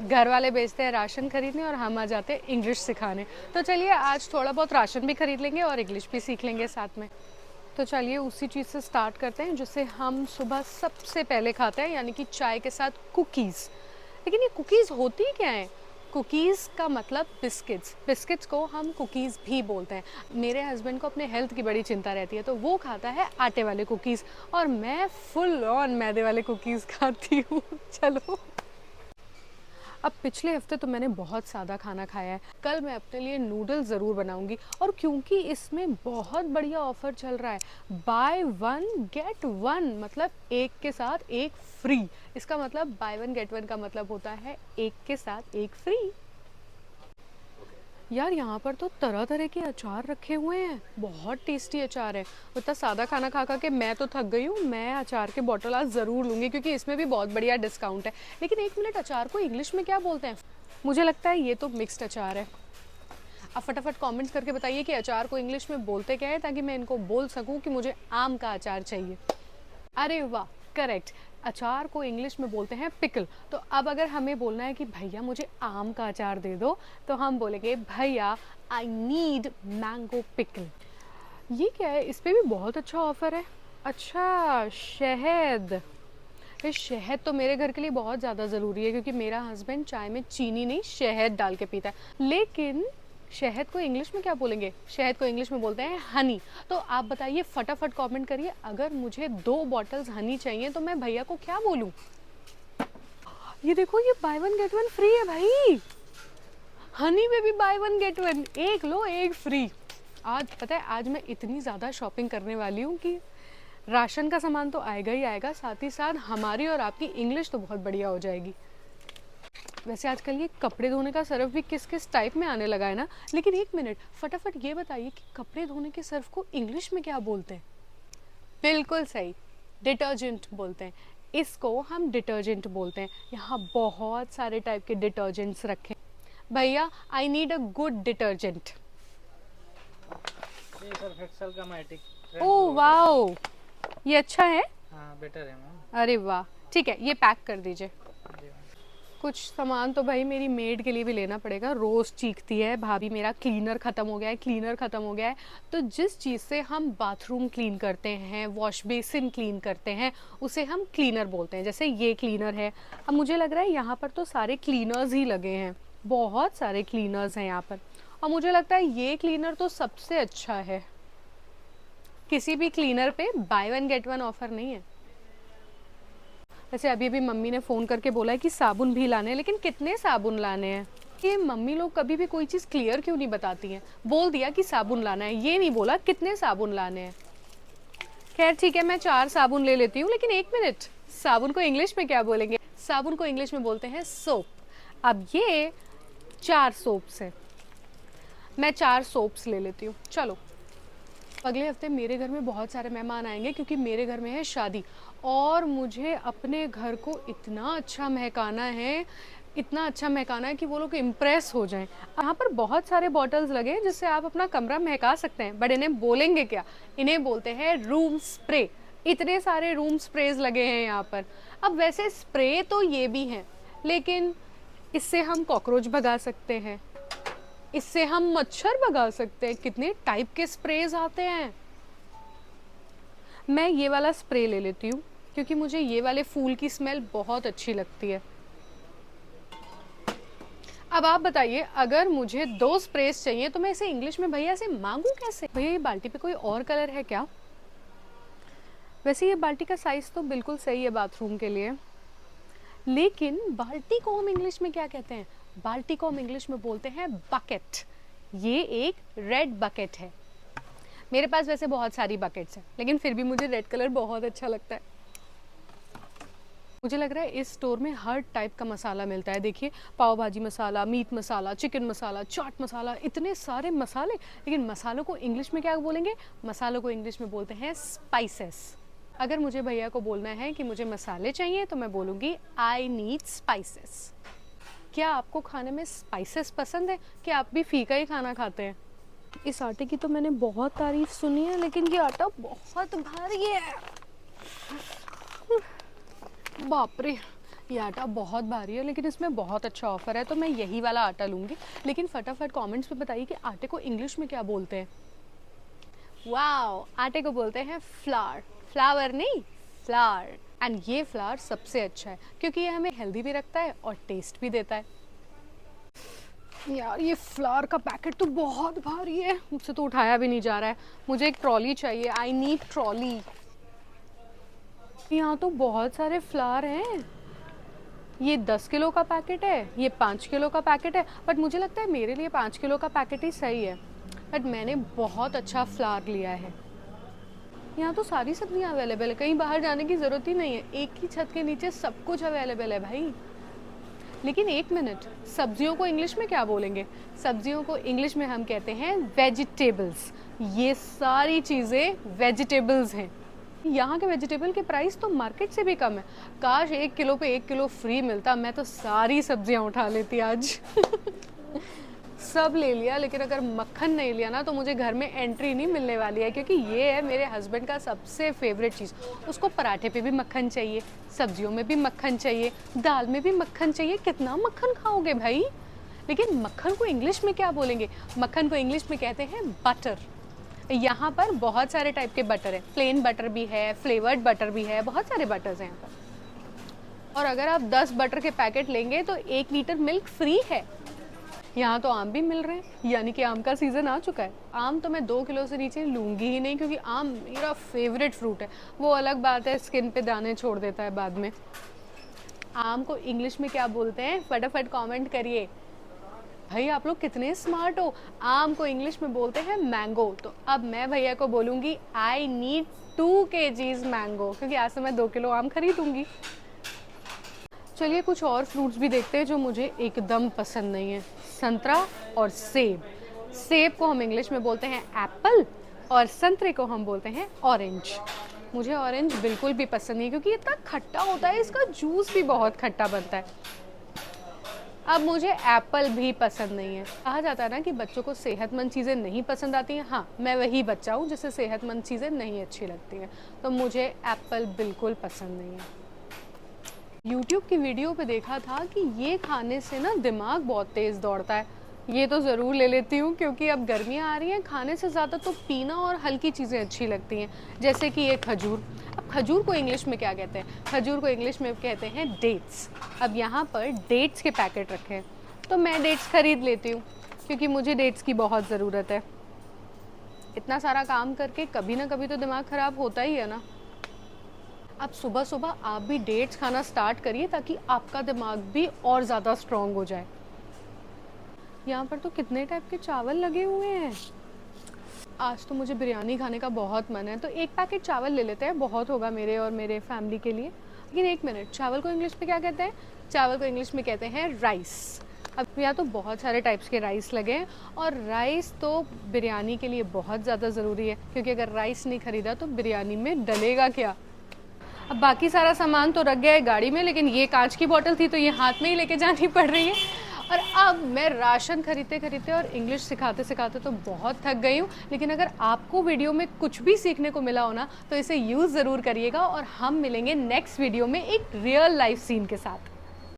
घर वाले भेजते हैं राशन खरीदने और हम आ जाते हैं इंग्लिश सिखाने। तो चलिए आज थोड़ा बहुत राशन भी खरीद लेंगे और इंग्लिश भी सीख लेंगे साथ में। तो चलिए उसी चीज़ से स्टार्ट करते हैं जिसे हम सुबह सबसे पहले खाते हैं, यानी कि चाय के साथ कुकीज़। लेकिन ये कुकीज़ होती क्या है? कुकीज़ का मतलब बिस्किट्स। बिस्किट्स को हम कुकीज़ भी बोलते हैं। मेरे हस्बैंड को अपने हेल्थ की बड़ी चिंता रहती है, तो वो खाता है आटे वाले कुकीज़ और मैं फुल ऑन मैदे वाले कुकीज़ खाती हूँ। चलो, अब पिछले हफ्ते तो मैंने बहुत सादा खाना खाया है। कल मैं अपने लिए नूडल्स ज़रूर बनाऊंगी, और क्योंकि इसमें बहुत बढ़िया ऑफ़र चल रहा है, बाय वन गेट वन, मतलब एक के साथ एक फ्री। इसका मतलब बाय वन गेट वन का मतलब होता है एक के साथ एक फ्री। यार यहाँ पर तो तरह तरह के अचार रखे हुए हैं, बहुत टेस्टी अचार है। उतना सादा खाना खा खा के मैं तो थक गई हूँ। मैं अचार के बॉटल आज ज़रूर लूँगी क्योंकि इसमें भी बहुत बढ़िया डिस्काउंट है। लेकिन एक मिनट, अचार को इंग्लिश में क्या बोलते हैं? मुझे लगता है ये तो मिक्स्ड अचार है। अब फटाफट कमेंट्स करके बताइए कि अचार को इंग्लिश में बोलते क्या है, ताकि मैं इनको बोल सकूँ कि मुझे आम का अचार चाहिए। अरे वाह, करेक्ट। अचार को इंग्लिश में बोलते हैं पिकल। तो अब अगर हमें बोलना है कि भैया मुझे आम का अचार दे दो, तो हम बोलेंगे भैया आई नीड मैंगो पिकल। ये क्या है? इस पे भी बहुत अच्छा ऑफर है। अच्छा, शहद। ये शहद तो मेरे घर के लिए बहुत ज़्यादा ज़रूरी है क्योंकि मेरा हस्बैंड चाय में चीनी नहीं शहद डाल के पीता है। लेकिन शहद को इंग्लिश में क्या बोलेंगे? शहद को इंग्लिश में बोलते हैं हनी। तो आप बताइए, फटाफट कमेंट करिए, अगर मुझे 2 बॉटल्स हनी चाहिए तो मैं भैया को क्या बोलूँ? ये देखो, ये by one get one free है भाई। हनी में भी बाय वन गेट वन, एक लो एक फ्री। आज पता है, आज मैं इतनी ज़्यादा शॉपिंग करने वाली हूँ कि राशन का सामान तो आएगा ही आएगा, साथ ही साथ हमारी और आपकी इंग्लिश तो बहुत बढ़िया हो जाएगी। वैसे आजकल ये कपड़े धोने का सर्फ भी किस किस टाइप में आने लगा है ना। लेकिन एक मिनट, फटाफट ये बताइए कि कपड़े धोने के सर्फ को इंग्लिश में क्या बोलते हैं? बिल्कुल सही, डिटर्जेंट बोलते हैं। इसको हम डिटर्जेंट बोलते हैं। यहाँ बहुत सारे टाइप के डिटर्जेंट्स रखे हैं। भैया I need a good detergent. ये सर्फ एक्सेल का मैटिक। ओह वाओ, ये अच्छा है। हाँ, बेटर है मैम। अरे वाह, ठीक है, ये पैक कर दीजिए। जी मैम। कुछ सामान तो भाई मेरी मेड के लिए भी लेना पड़ेगा। रोज़ चीखती है, भाभी मेरा क्लीनर ख़त्म हो गया है, क्लीनर ख़त्म हो गया है। तो जिस चीज़ से हम बाथरूम क्लीन करते हैं, वॉश बेसिन क्लीन करते हैं, उसे हम क्लीनर बोलते हैं। जैसे ये क्लीनर है। अब मुझे लग रहा है यहाँ पर तो सारे क्लीनर्स ही लगे हैं, बहुत सारे क्लीनर्स हैं यहाँ पर। और मुझे लगता है ये क्लीनर तो सबसे अच्छा है। किसी भी क्लीनर पे by one get one offer नहीं है। वैसे अभी भी मम्मी ने फ़ोन करके बोला है कि साबुन भी लाने हैं, लेकिन कितने साबुन लाने हैं? ये मम्मी लोग कभी भी कोई चीज़ क्लियर क्यों नहीं बताती हैं? बोल दिया कि साबुन लाना है, ये नहीं बोला कितने साबुन लाने हैं। खैर ठीक है, मैं 4 साबुन ले लेती हूँ। लेकिन एक मिनट, साबुन को इंग्लिश में क्या बोलेंगे? साबुन को इंग्लिश में बोलते हैं सोप। अब ये 4 सोप्स हैं, मैं 4 सोप्स ले लेती हूँ। चलो, अगले हफ्ते मेरे घर में बहुत सारे मेहमान आएंगे क्योंकि मेरे घर में है शादी, और मुझे अपने घर को इतना अच्छा महकाना है, इतना अच्छा महकाना है कि वो लोग इम्प्रेस हो जाएं। यहाँ पर बहुत सारे बॉटल्स लगे हैं जिससे आप अपना कमरा महका सकते हैं, बट इन्हें बोलेंगे क्या? इन्हें बोलते हैं रूम स्प्रे। इतने सारे रूम स्प्रेज लगे हैं यहाँ पर। अब वैसे स्प्रे तो ये भी हैं, लेकिन इससे हम कॉकरोच भगा सकते हैं, इससे हम मच्छर भगा सकते हैं। कितने टाइप के स्प्रेज आते हैं। मैं ये वाला स्प्रे ले लेती हूँ क्योंकि मुझे ये वाले फूल की स्मेल बहुत अच्छी लगती है। अब आप बताइए, अगर मुझे 2 स्प्रेस चाहिए तो मैं इसे इंग्लिश में भैया से मांगू कैसे? भैया ये बाल्टी पे कोई और कलर है क्या? वैसे ये बाल्टी का साइज तो बिल्कुल सही है बाथरूम के लिए, लेकिन बाल्टी को हम इंग्लिश में क्या कहते हैं? बाल्टी को हम इंग्लिश में बोलते हैं बकेट। ये एक रेड बकेट है। मेरे पास वैसे बहुत सारी बकेट्स हैं, लेकिन फिर भी मुझे रेड कलर बहुत अच्छा लगता है। मुझे लग रहा है इस स्टोर में हर टाइप का मसाला मिलता है। देखिए, पाव भाजी मसाला, मीट मसाला, चिकन मसाला, चाट मसाला, इतने सारे मसाले। लेकिन मसालों को इंग्लिश में क्या बोलेंगे? मसालों को इंग्लिश में बोलते हैं स्पाइसेस। अगर मुझे भैया को बोलना है कि मुझे मसाले चाहिए तो मैं बोलूँगी आई नीड स्पाइसेस। क्या आपको खाने में स्पाइसेस पसंद है कि आप भी फीका ही खाना खाते हैं? इस आटे की तो मैंने बहुत तारीफ सुनी है, लेकिन ये आटा बहुत भारी है। बाप रे, ये आटा बहुत भारी है लेकिन इसमें बहुत अच्छा ऑफर है, तो मैं यही वाला आटा लूँगी। लेकिन फटाफट कमेंट्स में बताइए कि आटे को इंग्लिश में क्या बोलते हैं। वाओ, आटे को बोलते हैं फ्लावर। फ्लावर नहीं, फ्लावर। एंड ये फ्लावर सबसे अच्छा है क्योंकि ये हमें हेल्दी भी रखता है और टेस्ट भी देता है। यार ये फ्लावर का पैकेट तो बहुत भारी है, मुझसे तो उठाया भी नहीं जा रहा है। मुझे एक ट्रॉली चाहिए, आई नीड ट्रॉली। यहाँ तो बहुत सारे फ्लावर हैं। ये 10 किलो का पैकेट है, ये 5 किलो का पैकेट है, बट मुझे लगता है मेरे लिए 5 किलो का पैकेट ही सही है। बट मैंने बहुत अच्छा फ्लावर लिया है। यहाँ तो सारी सब्जियाँ अवेलेबल है, कहीं बाहर जाने की ज़रूरत ही नहीं है, एक ही छत के नीचे सब कुछ अवेलेबल है भाई। लेकिन एक मिनट, सब्जियों को इंग्लिश में क्या बोलेंगे? सब्जियों को इंग्लिश में हम कहते हैं वेजिटेबल्स। ये सारी चीज़ें वेजिटेबल्स हैं। यहाँ के वेजिटेबल के प्राइस तो मार्केट से भी कम है। काश 1 किलो पे 1 किलो फ्री मिलता, मैं तो सारी सब्जियाँ उठा लेती आज। सब ले लिया, लेकिन अगर मक्खन नहीं लिया ना तो मुझे घर में एंट्री नहीं मिलने वाली है, क्योंकि ये है मेरे हस्बैंड का सबसे फेवरेट चीज़। उसको पराठे पे भी मक्खन चाहिए, सब्जियों में भी मक्खन चाहिए, दाल में भी मक्खन चाहिए। कितना मक्खन खाओगे भाई? लेकिन मक्खन को इंग्लिश में क्या बोलेंगे? मक्खन को इंग्लिश में कहते हैं बटर। यहाँ पर बहुत सारे टाइप के बटर है, प्लेन बटर भी है, फ्लेवर्ड बटर भी है, बहुत सारे बटर्स हैं यहाँ पर। और अगर आप 10 बटर के पैकेट लेंगे तो 1 लीटर मिल्क फ्री है। यहाँ तो आम भी मिल रहे हैं, यानी कि आम का सीज़न आ चुका है। आम तो मैं 2 किलो से नीचे लूँगी ही नहीं, क्योंकि आम मेरा फेवरेट फ्रूट है। वो अलग बात है, स्किन पे दाने छोड़ देता है बाद में। आम को इंग्लिश में क्या बोलते हैं? फटाफट कमेंट करिए। भाई आप लोग कितने स्मार्ट हो। आम को इंग्लिश में बोलते हैं मैंगो। तो अब मैं भैया को बोलूँगी आई नीड 2 kgs मैंगो, क्योंकि आज से मैं 2 किलो आम खरीदूँगी। चलिए कुछ और फ्रूट्स भी देखते हैं जो मुझे एकदम पसंद नहीं है। संतरा और सेब। सेब को हम इंग्लिश में बोलते हैं एप्पल और संतरे को हम बोलते हैं ऑरेंज। मुझे ऑरेंज बिल्कुल भी पसंद नहीं, क्योंकि इतना खट्टा होता है, इसका जूस भी बहुत खट्टा बनता है। अब मुझे एप्पल भी पसंद नहीं है। कहा जाता है ना कि बच्चों को सेहतमंद चीज़ें नहीं पसंद आती हैं। हाँ, मैं वही बच्चा हूँ जिसे सेहतमंद चीज़ें नहीं अच्छी लगती हैं। तो मुझे एप्पल बिल्कुल पसंद नहीं है। यूट्यूब की वीडियो पे देखा था कि ये खाने से ना दिमाग बहुत तेज़ दौड़ता है। ये तो ज़रूर ले लेती हूँ, क्योंकि अब गर्मियाँ आ रही हैं, खाने से ज़्यादा तो पीना और हल्की चीज़ें अच्छी लगती हैं, जैसे कि ये खजूर। अब खजूर को इंग्लिश में क्या कहते हैं? खजूर को इंग्लिश में कहते हैं डेट्स। अब यहाँ पर डेट्स के पैकेट रखे हैं, तो मैं डेट्स खरीद लेती हूँ, क्योंकि मुझे डेट्स की बहुत ज़रूरत है। इतना सारा काम करके कभी ना कभी तो दिमाग ख़राब होता ही है ना। अब सुबह सुबह आप भी डेट्स खाना स्टार्ट करिए, ताकि आपका दिमाग भी और ज़्यादा स्ट्रॉन्ग हो जाए। यहाँ पर तो कितने टाइप के चावल लगे हुए हैं। आज तो मुझे बिरयानी खाने का बहुत मन है, तो 1 पैकेट चावल ले लेते हैं, बहुत होगा मेरे और मेरे फैमिली के लिए। लेकिन एक मिनट, चावल को इंग्लिश में क्या कहते हैं? चावल को इंग्लिश में कहते हैं राइस। अब यहाँ तो बहुत सारे टाइप्स के राइस लगे हैं, और राइस तो बिरयानी के लिए बहुत ज़्यादा ज़रूरी है, क्योंकि अगर राइस नहीं ख़रीदा तो बिरयानी में डलेगा क्या। अब बाकी सारा सामान तो रख गया है गाड़ी में, लेकिन ये कांच की बोतल थी तो ये हाथ में ही लेके जानी पड़ रही है। और अब मैं राशन खरीदते खरीदते और इंग्लिश सिखाते सिखाते तो बहुत थक गई हूँ। लेकिन अगर आपको वीडियो में कुछ भी सीखने को मिला हो ना, तो इसे यूज़ ज़रूर करिएगा, और हम मिलेंगे नेक्स्ट वीडियो में एक रियल लाइफ सीन के साथ।